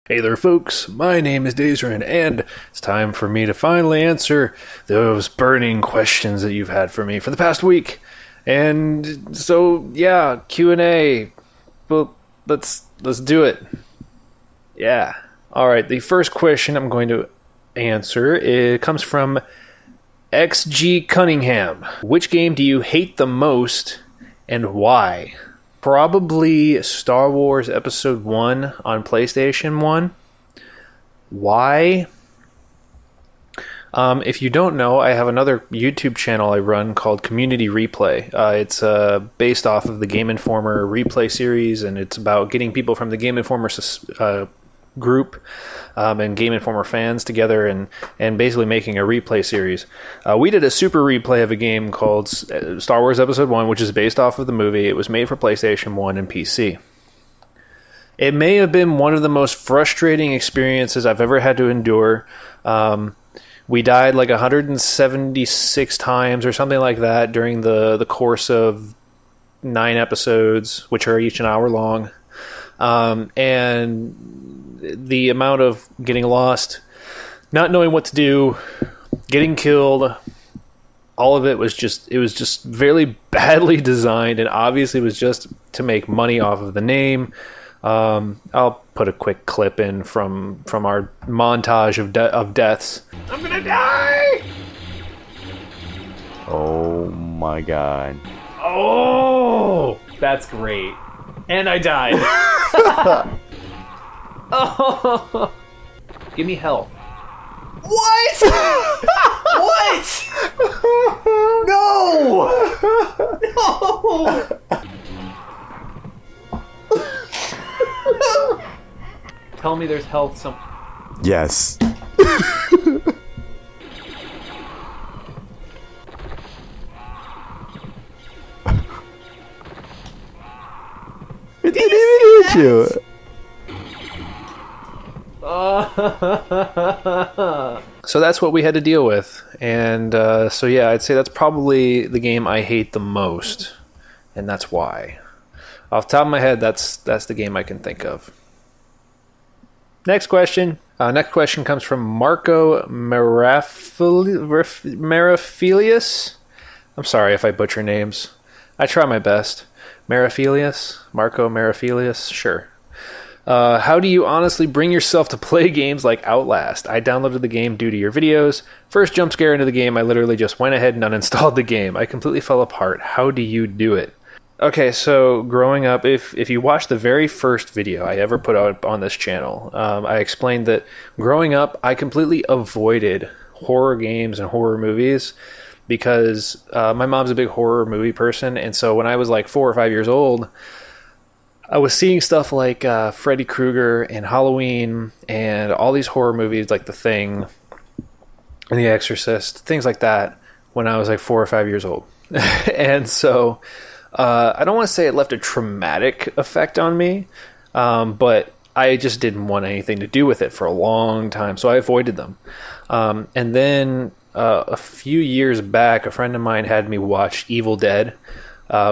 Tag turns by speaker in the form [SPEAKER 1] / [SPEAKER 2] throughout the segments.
[SPEAKER 1] Hey there, folks. My name is Dazerin, and it's time for me to finally answer those burning questions that you've had for me for the past week. And so, yeah, Q&A. Well, let's do it. Yeah. All right. The first question I'm going to answer comes from XG Cunningham. Which game do you hate the most, and why? Probably Star Wars Episode 1 on PlayStation 1. Why? If you don't know, I have another YouTube channel I run called Community Replay. It's based off of the Game Informer replay series, and it's about getting people from the Game Informer group and Game Informer fans together and basically making a replay series. We did a super replay of a game called Star Wars Episode 1, which is based off of the movie. It was made for PlayStation 1 and PC. It may have been one of the most frustrating experiences I've ever had to endure. We died like 176 times or something like that during the course of 9 episodes, which are each an hour long. And the amount of getting lost, not knowing what to do, getting killed, all of it was just very badly designed, and obviously was just to make money off of the name. I'll put a quick clip in from our montage of deaths. I'm gonna die!
[SPEAKER 2] Oh my god.
[SPEAKER 1] Oh! That's great. And I died. Oh! Give me health.
[SPEAKER 3] What? What? No! No!
[SPEAKER 1] Tell me there's health some.
[SPEAKER 2] Yes. It didn't even hit you.
[SPEAKER 1] So that's what we had to deal with. And so yeah, I'd say that's probably the game I hate the most. And that's why. Off the top of my head, that's the game I can think of. Next question. Next question comes from Marco Maraphilius. I'm sorry if I butcher names. I try my best. Maraphilius? Marco Maraphilius? Sure. How do you honestly bring yourself to play games like Outlast? I downloaded the game due to your videos. First jump scare into the game, I literally just went ahead and uninstalled the game. I completely fell apart. How do you do it? Okay, so growing up, if you watch the very first video I ever put out on this channel, I explained that growing up, I completely avoided horror games and horror movies because my mom's a big horror movie person, and so when I was like 4 or 5 years old, I was seeing stuff like Freddy Krueger and Halloween and all these horror movies like The Thing and The Exorcist, things like that, when I was like 4 or 5 years old. And so I don't want to say it left a traumatic effect on me, but I just didn't want anything to do with it for a long time, so I avoided them. And then a few years back, a friend of mine had me watch Evil Dead,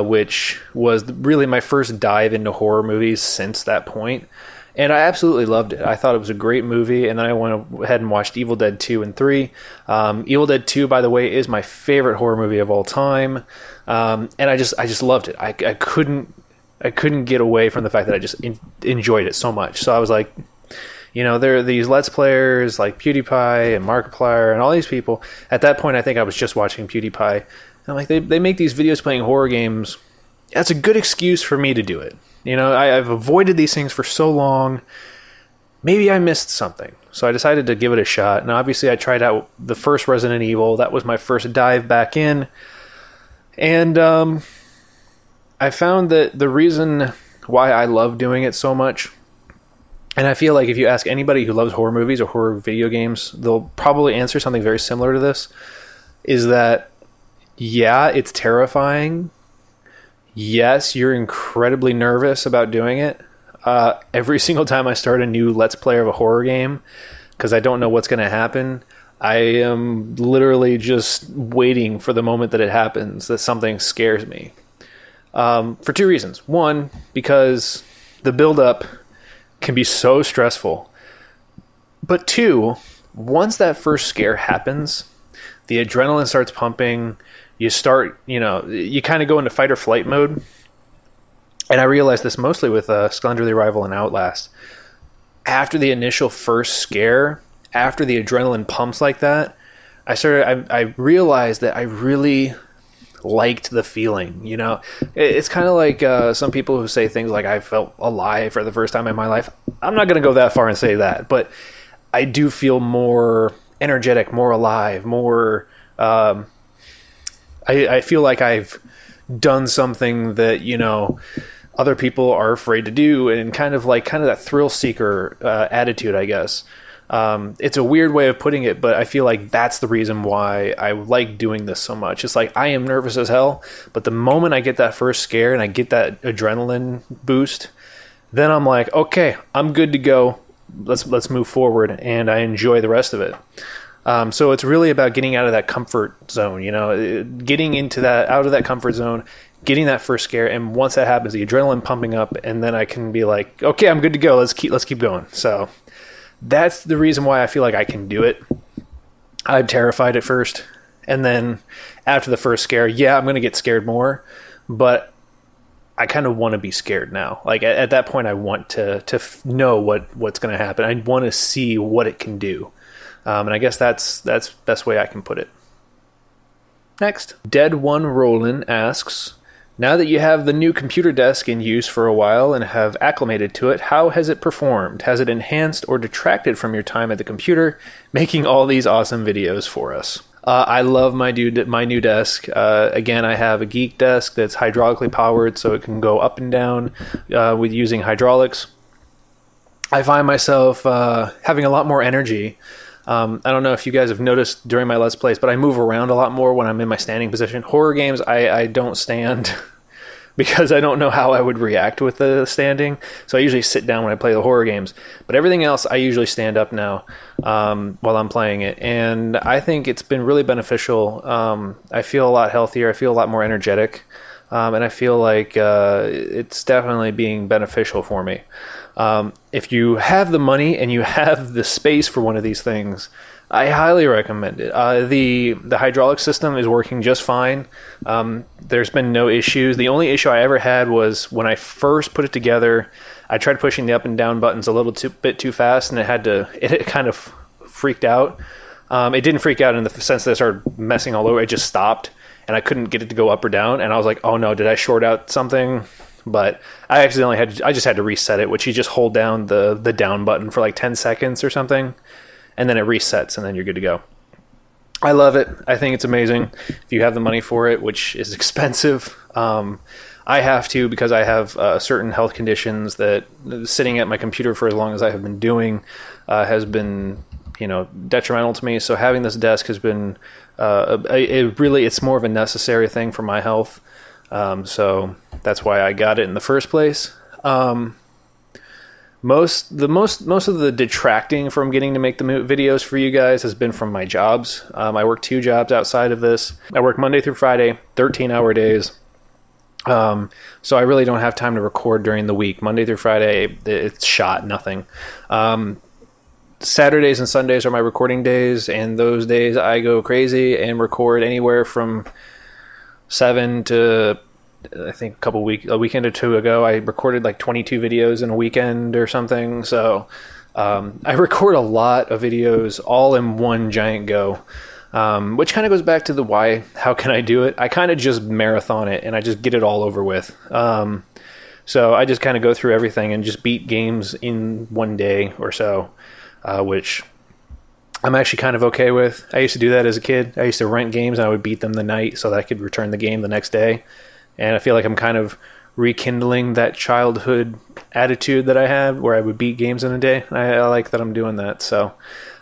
[SPEAKER 1] which was really my first dive into horror movies since that point. And I absolutely loved it. I thought it was a great movie, and then I went ahead and watched Evil Dead 2 and 3. Evil Dead 2, by the way, is my favorite horror movie of all time. And I just loved it. I couldn't get away from the fact that I just enjoyed it so much. So I was like, you know, there are these Let's Players like PewDiePie and Markiplier and all these people. At that point, I think I was just watching PewDiePie. And I'm like, they make these videos playing horror games. That's a good excuse for me to do it. You know, I've avoided these things for so long. Maybe I missed something. So I decided to give it a shot. And obviously I tried out the first Resident Evil. That was my first dive back in. And I found that the reason why I love doing it so much, and I feel like if you ask anybody who loves horror movies or horror video games, they'll probably answer something very similar to this, is that, yeah, it's terrifying. Yes, you're incredibly nervous about doing it. Every single time I start a new Let's Play of a horror game, because I don't know what's going to happen, I am literally just waiting for the moment that it happens, that something scares me. For two reasons. One, because the build-up can be so stressful. But two, once that first scare happens, the adrenaline starts pumping. You start, you kind of go into fight or flight mode. And I realized this mostly with Slenderly Rival and Outlast. After the initial first scare, after the adrenaline pumps like that, I realized that I really liked the feeling. It's kind of like some people who say things like I felt alive for the first time in my life. I'm not going to go that far and say that, but I do feel more energetic, more alive, more I feel like I've done something that other people are afraid to do, and kind of that thrill seeker attitude, I guess. It's a weird way of putting it, but I feel like that's the reason why I like doing this so much. It's like I am nervous as hell, but the moment I get that first scare and I get that adrenaline boost, then I'm like, okay, I'm good to go. Let's move forward, and I enjoy the rest of it. So it's really about getting out of that comfort zone, getting out of that comfort zone, getting that first scare, and once that happens, the adrenaline pumping up, and then I can be like, okay, I'm good to go. Let's keep going. So that's the reason why I feel like I can do it. I'm terrified at first, and then after the first scare, I'm going to get scared more, but I kind of want to be scared now. Like at that point, I want to know what's going to happen. I want to see what it can do. And I guess that's the best way I can put it. Next, Dead One Roland asks, now that you have the new computer desk in use for a while and have acclimated to it, how has it performed? Has it enhanced or detracted from your time at the computer, making all these awesome videos for us? I love my new desk. Again, I have a Geekdesk that's hydraulically powered, so it can go up and down with using hydraulics. I find myself having a lot more energy. I don't know if you guys have noticed during my Let's Plays, but I move around a lot more when I'm in my standing position. Horror games, I don't stand because I don't know how I would react with the standing. So I usually sit down when I play the horror games. But everything else, I usually stand up now while I'm playing it. And I think it's been really beneficial. I feel a lot healthier. I feel a lot more energetic. And I feel like it's definitely being beneficial for me. If you have the money and you have the space for one of these things, I highly recommend it. The hydraulic system is working just fine. There's been no issues. The only issue I ever had was when I first put it together, I tried pushing the up and down buttons a little bit too fast, and it kind of freaked out. It didn't freak out in the sense that it started messing all over. It just stopped, and I couldn't get it to go up or down. And I was like, oh no, did I short out something? But I just had to reset it, which you just hold down the down button for like 10 seconds or something, and then it resets, and then you're good to go. I love it. I think it's amazing. If you have the money for it, which is expensive, I have to, because I have certain health conditions that sitting at my computer for as long as I have been doing has been, detrimental to me. So having this desk has been, it's more of a necessary thing for my health. So that's why I got it in the first place. Most of the detracting from getting to make the videos for you guys has been from my jobs. I work 2 jobs outside of this. I work Monday through Friday, 13-hour days. So I really don't have time to record during the week. Monday through Friday, it's shot nothing. Saturdays and Sundays are my recording days, and those days I go crazy and record anywhere from 7 to, I think a weekend or two ago, I recorded like 22 videos in a weekend or something. So I record a lot of videos all in one giant go, which kind of goes back to the why, how can I do it? I kind of just marathon it and I just get it all over with. So I just kind of go through everything and just beat games in one day or so, which I'm actually kind of okay with. I used to do that as a kid. I used to rent games and I would beat them the night so that I could return the game the next day. And I feel like I'm kind of rekindling that childhood attitude that I had where I would beat games in a day. I like that I'm doing that. So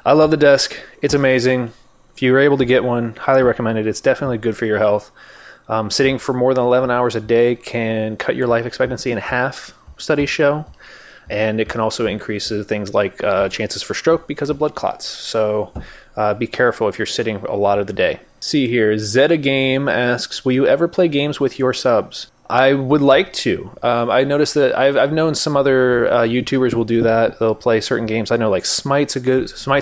[SPEAKER 1] I love the desk. It's amazing. If you're able to get one, highly recommend it. It's definitely good for your health. Sitting for more than 11 hours a day can cut your life expectancy in half, studies show. And it can also increase things like chances for stroke because of blood clots. So be careful if you're sitting a lot of the day. See here, Zeta Game asks, will you ever play games with your subs? I would like to. I noticed that I've known some other YouTubers will do that. They'll play certain games. I know like Smite's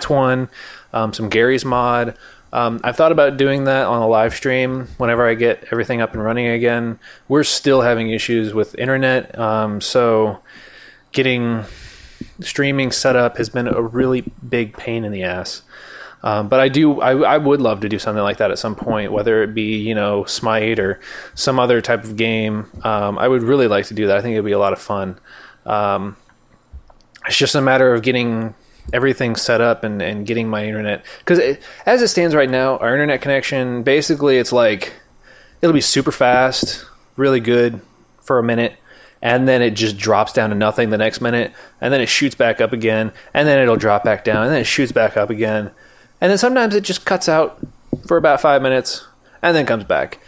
[SPEAKER 1] one, some Gary's Mod. I've thought about doing that on a live stream whenever I get everything up and running again. We're still having issues with internet, so getting streaming set up has been a really big pain in the ass. But I would love to do something like that at some point, whether it be, Smite or some other type of game. I would really like to do that. I think it'd be a lot of fun. It's just a matter of getting everything set up and getting my internet. Because as it stands right now, our internet connection, basically it's like, it'll be super fast, really good for a minute, and then it just drops down to nothing the next minute, and then it shoots back up again, and then it'll drop back down, and then it shoots back up again. And then sometimes it just cuts out for about 5 minutes and then comes back.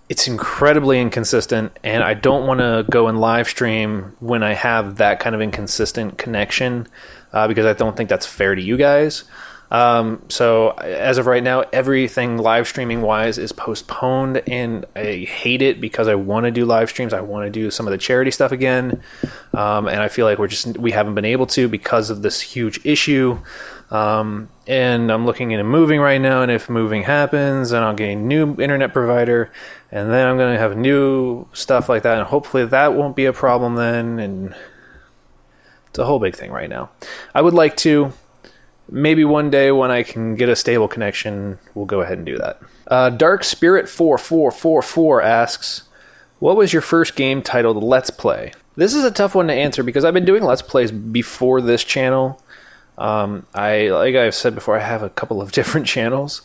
[SPEAKER 1] It's incredibly inconsistent, and I don't want to go and live stream when I have that kind of inconsistent connection because I don't think that's fair to you guys. So as of right now, everything live streaming wise is postponed, and I hate it because I want to do live streams. I want to do some of the charity stuff again. And I feel like we haven't been able to because of this huge issue. And I'm looking into moving right now, and if moving happens, then I'll get a new internet provider, and then I'm going to have new stuff like that, and hopefully that won't be a problem then, and it's a whole big thing right now. I would like to, maybe one day when I can get a stable connection, we'll go ahead and do that. Dark Spirit 4444 asks, what was your first game titled Let's Play? This is a tough one to answer because I've been doing Let's Plays before this channel. Like I've said before, I have a couple of different channels.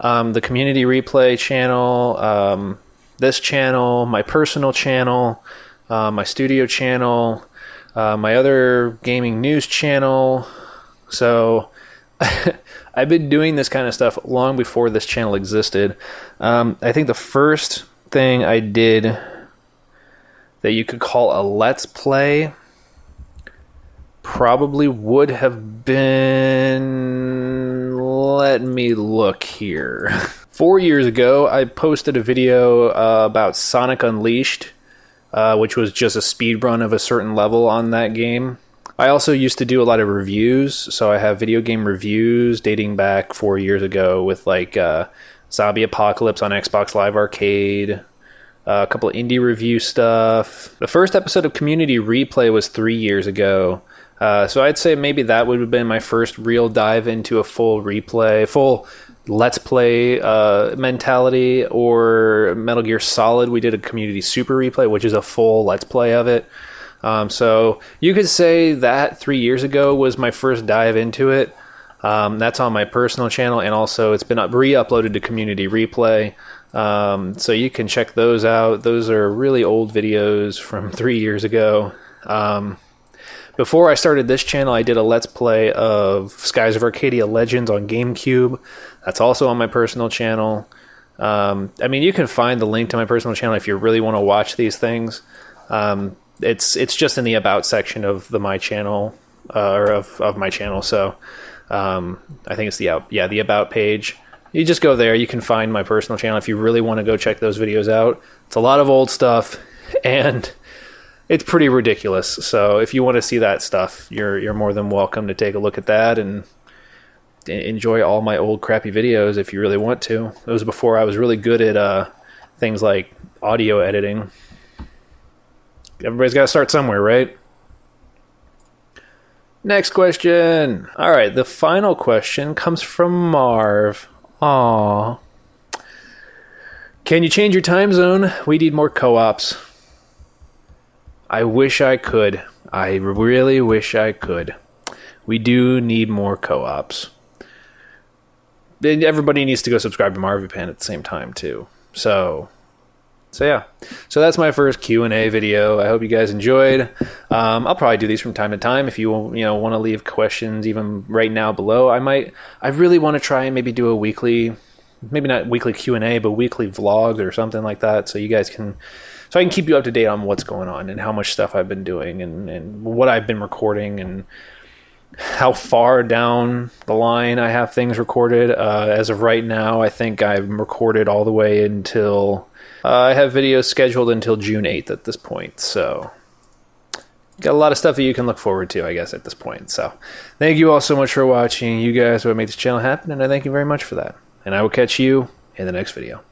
[SPEAKER 1] The community replay channel, this channel, my personal channel, my studio channel, my other gaming news channel. So I've been doing this kind of stuff long before this channel existed. I think the first thing I did that you could call a Let's Play probably would have been, let me look here. 4 years ago, I posted a video about Sonic Unleashed, which was just a speed run of a certain level on that game. I also used to do a lot of reviews, so I have video game reviews dating back 4 years ago with like Zombie Apocalypse on Xbox Live Arcade, a couple of indie review stuff. The first episode of Community Replay was 3 years ago. So I'd say maybe that would have been my first real dive into a full Let's Play mentality, or Metal Gear Solid. We did a Community Super Replay, which is a full Let's Play of it. So you could say that 3 years ago was my first dive into it. That's on my personal channel, and also it's been re-uploaded to Community Replay. So you can check those out. Those are really old videos from 3 years ago. Before I started this channel, I did a Let's Play of Skies of Arcadia Legends on GameCube. That's also on my personal channel. You can find the link to my personal channel if you really want to watch these things. It's just in the About section of my channel, or of my channel. So I think it's the About page. You just go there. You can find my personal channel if you really want to go check those videos out. It's a lot of old stuff, and it's pretty ridiculous. So if you want to see that stuff, you're more than welcome to take a look at that and enjoy all my old crappy videos if you really want to. It was before I was really good at things like audio editing. Everybody's got to start somewhere, right? Next question. All right, the final question comes from Marv. Aww. Can you change your time zone? We need more co-ops. I wish I could. I really wish I could. We do need more co-ops. And everybody needs to go subscribe to Marvipan at the same time too. So yeah. So that's my first Q&A video. I hope you guys enjoyed. I'll probably do these from time to time. If you want to leave questions even right now below, I really want to try and maybe do a weekly, maybe not weekly Q&A, but weekly vlogs or something like that, so I can keep you up to date on what's going on and how much stuff I've been doing and what I've been recording and how far down the line I have things recorded. As of right now, I think I'm recorded all the way until I have videos scheduled until June 8th at this point. So got a lot of stuff that you can look forward to, I guess, at this point. So thank you all so much for watching. You guys are what make this channel happen, and I thank you very much for that. And I will catch you in the next video.